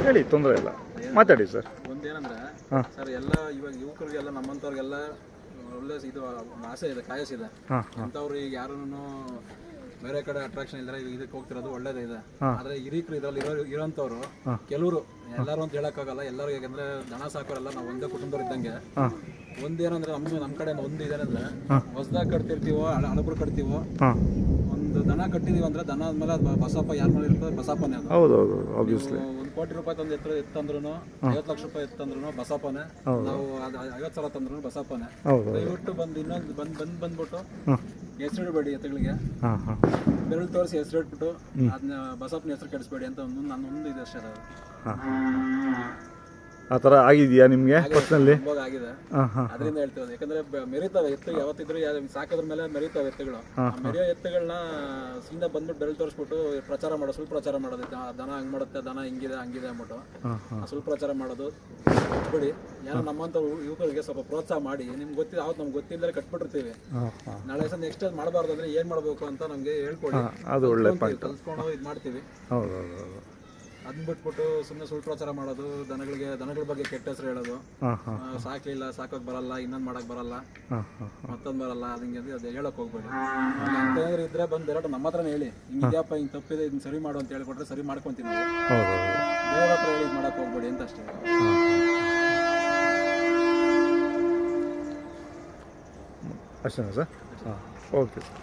ಹೇಳಿ, ತೊಂದರೆ ಇಲ್ಲ, ಮಾತಾಡಿ ಸರ್. ಒಂದೇನಂದ್ರೆ ಹಾಂ ಸರ್, ಎಲ್ಲ ಇವಾಗ ಯುವಕರಿಗೆಲ್ಲ ನಮ್ಮಂಥವ್ರಿಗೆಲ್ಲ ಒಳ್ಳೆ ಇದು ಆಸೆ ಇದೆ, ಕಾಯಸಿದೆ. ಹಾಂ ಅಂಥವ್ರು ಈಗ ಯಾರೂ ಬೇರೆ ಕಡೆ ಅಟ್ರಾಕ್ಷನ್ ಇಲ್ಲದ್ರೆ ಇದಕ್ಕೆ ಹೋಗ್ತಿರೋದು ಒಳ್ಳೇದೇ ಇದೆ. ಆದರೆ ಹಿರೀಕರು ಇದರಲ್ಲಿ ಇರೋಂಥವ್ರು ಕೆಲವರು, ಎಲ್ಲರೂ ಅಂತ ಹೇಳೋಕ್ಕಾಗಲ್ಲ, ಎಲ್ಲರೂ ಯಾಕಂದ್ರೆ ದನ ಸಾಕೋರೆಲ್ಲ ನಾವು ಒಂದೇ ಕುಟುಂಬದವ್ರು ಇದ್ದಂಗೆ. ಒಂದೇನಂದ್ರೆ ನಮ್ಮ ಕಡೆ ಒಂದು ಇದೇನಂದ್ರೆ, ಹೊಸದಾಗಿ ಕಟ್ತಿರ್ತೀವೋ ಹಳಬ್ರು ಕಟ್ತೀವೋ, ಒಂದು ದನ ಕಟ್ಟಿದೀವಿ ಅಂದ್ರೆ ದನ ಆದ್ಮೇಲೆ ಅದು ಬಸಪ್ಪ ಯಾರ ಮೇಲೆ ಇರ್ತದೆ, ಬಸಪ್ಪನೇ ಅದು. ಹೌದು ಹೌದು ಆಬ್ವಿಯಸ್ಲಿ. 1 ಕೋಟಿ ರೂಪಾಯಿ ತಂದು ಎತ್ತಂದ್ರೂ, 50 ಲಕ್ಷ ರೂಪಾಯಿ ಎತ್ತಂದ್ರೂ ಬಸಪ್ಪನೇ. ನಾವು 50,000 ತಂದ್ರೂ ಬಸಪ್ಪನೇ. ದಯವಿಟ್ಟು ಬಂದು ಇನ್ನೊಂದು ಬಂದ್ಬಿಟ್ಟು ಹೆಸರಿಡಬೇಡಿ ಎತ್ತುಗಳಿಗೆ. ಬೆರಳು ತೋರಿಸಿ ಹೆಸರಿಟ್ಬಿಟ್ಟು ಅದನ್ನ ಬಸಪ್ಪನ ಹೆಸರು ಕೆಡಿಸ್ಬೇಡಿ ಅಂತ ನನ್ನೊಂದು ಇದೆ ಅಷ್ಟೇ. ಆ ಥರ ಆಗಿದೆಯಾ ನಿಮಗೆ ಪರ್ಸನಲಿ? ಆಗಿದೆ, ಅದರಿಂದ ಹೇಳ್ತೀವಿ. ಯಾಕಂದ್ರೆ ಮೆರಿತಾವೆ ಎತ್ತು, ಯಾವತ್ತಿದ್ರು ಸಾಕೋದ್ರ ಮೇಲೆ ಮೆರಿತಾವೆ ಎತ್ತುಗಳು. ಮೆರಿಯೋ ಎತ್ತುಗಳನ್ನ ಸುಮ್ಮನೆ ಬಂದ್ಬಿಟ್ಟು ಬೆರಳು ತೋರಿಸ್ಬಿಟ್ಟು ಪ್ರಚಾರ ಮಾಡೋದು, ಸುಳ್ಳು ಪ್ರಚಾರ ಮಾಡೋದು. ದನ ಹಂಗ್ ಮಾಡುತ್ತೆ, ದನ ಹಿಂಗಿದೆ ಹಂಗಿದೆ ಅಂದ್ಬಿಟ್ಟು ಸುಳ್ಳು ಪ್ರಚಾರ ಮಾಡೋದು ಬಿಡಿ. ಯಾರೋ ನಮ್ಮಂತ ಯುವಕರಿಗೆ ಸ್ವಲ್ಪ ಪ್ರೋತ್ಸಾಹ ಮಾಡಿ. ನಿಮ್ಗೆ ಗೊತ್ತಿಲ್ಲ, ಅವತ್ತು ನಮ್ಗೆ ಗೊತ್ತಿಲ್ಲದೆ ಕಟ್ಬಿಟ್ಟಿರ್ತೀವಿ. ನಾಳೆ ಸಹ ನೆಕ್ಸ್ಟ್ ಮಾಡಬಾರ್ದು ಅಂದ್ರೆ ಏನ್ ಮಾಡ್ಬೇಕು ಅಂತ ನಮ್ಗೆ ಹೇಳ್ಕೊಡಿ, ಕಲ್ತ್ಕೊಂಡು ಇದು ಮಾಡ್ತೀವಿ. ಅದನ್ನ ಬಿಟ್ಬಿಟ್ಟು ಸುಮ್ಮನೆ ಸುಳ್ಳು ಪ್ರಚಾರ ಮಾಡೋದು, ದನಗಳ ಬಗ್ಗೆ ಕೆಟ್ಟ ಹೆಸರು ಹೇಳೋದು, ಸಾಕ್ಲಿಲ್ಲ, ಸಾಕೋಕ್ ಬರಲ್ಲ, ಇನ್ನೊಂದು ಮಾಡಕ್ ಬರಲ್ಲ, ಮತ್ತೊಂದು ಬರಲ್ಲ, ಅದಂಗೆ ಅದು ಹೇಳಕ್ ಹೋಗ್ಬೇಡಿ. ಅಂತೇನಾದ್ರು ಇದ್ರೆ ಬಂದು ಡೈರೆಕ್ಟ್ ನಮ್ಮ ಹತ್ರನೇ ಹೇಳಿ, ಹಿಂಗೆ ಇದೆಯಪ್ಪ, ಹಿಂಗೆ ತಪ್ಪಿದೆ, ಇದನ್ನ ಸರಿ ಮಾಡು ಅಂತ ಹೇಳ್ಕೊಟ್ರೆ ಸರಿ ಮಾಡ್ಕೊಂತೀವಿ ನಾವು. ಬೇರೆ ಹತ್ರ ಹೇಳಿ ಮಾಡಕ್ ಹೋಗ್ಬೇಡಿ ಅಂತ ಅಷ್ಟೇ. ಅಷ್ಟೇನಾ ಸರ್? ಹಾಂ, ಓಕೆ ಸರ್.